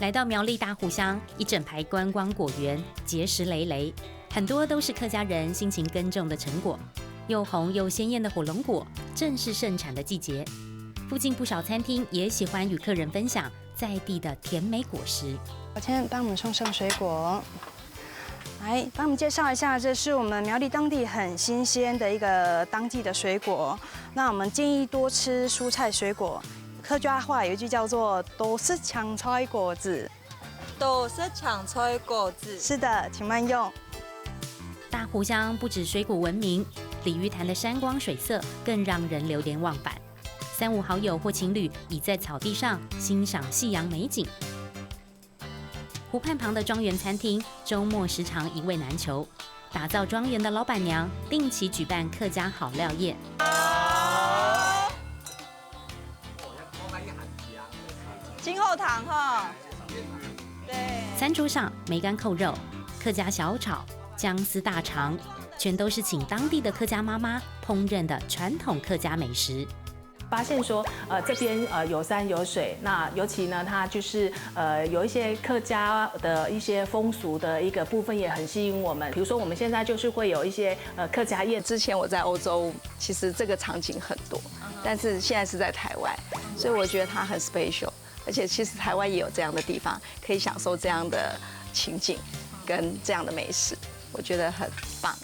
来到苗栗大湖乡，一整排观光果园结实累累，很多都是客家人辛勤耕种的成果。又红又鲜艳的火龙果正是盛产的季节。附近不少餐厅也喜欢与客人分享在地的甜美果实。我先帮我们送上水果，来帮我们介绍一下，这是我们苗栗当地很新鲜的一个当季的水果。那我们建议多吃蔬菜水果。客家话有一句叫做“多是抢菜果子”，都是抢菜果子。是的，请慢用。大湖乡不止水果闻名，鲤鱼潭的山光水色更让人流连忘返。三五好友或情侣倚在草地上欣赏夕阳美景。湖畔旁的庄园餐厅周末时常一位难求，打造庄园的老板娘定期举办客家好料宴。金后堂哈，对。餐桌上梅干扣肉、客家小炒、姜丝大肠，全都是请当地的客家妈妈烹饪的传统客家美食。发现说，这边有山有水，那尤其呢，它就是有一些客家的一些风俗的一个部分也很吸引我们。比如说，我们现在就是会有一些客家宴。之前我在欧洲，其实这个场景很多，但是现在是在台湾，所以我觉得它很 special。而且其实台湾也有这样的地方，可以享受这样的情景跟这样的美食，我觉得很棒。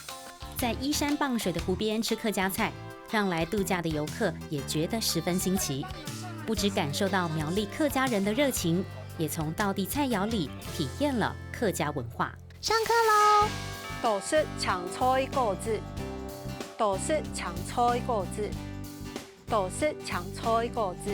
在依山傍水的湖边吃客家菜，让来度假的游客也觉得十分新奇。不只感受到苗栗客家人的热情，也从道地菜肴里体验了客家文化。上课喽！都是抢菜果子，都是抢菜果子，都是抢菜果子。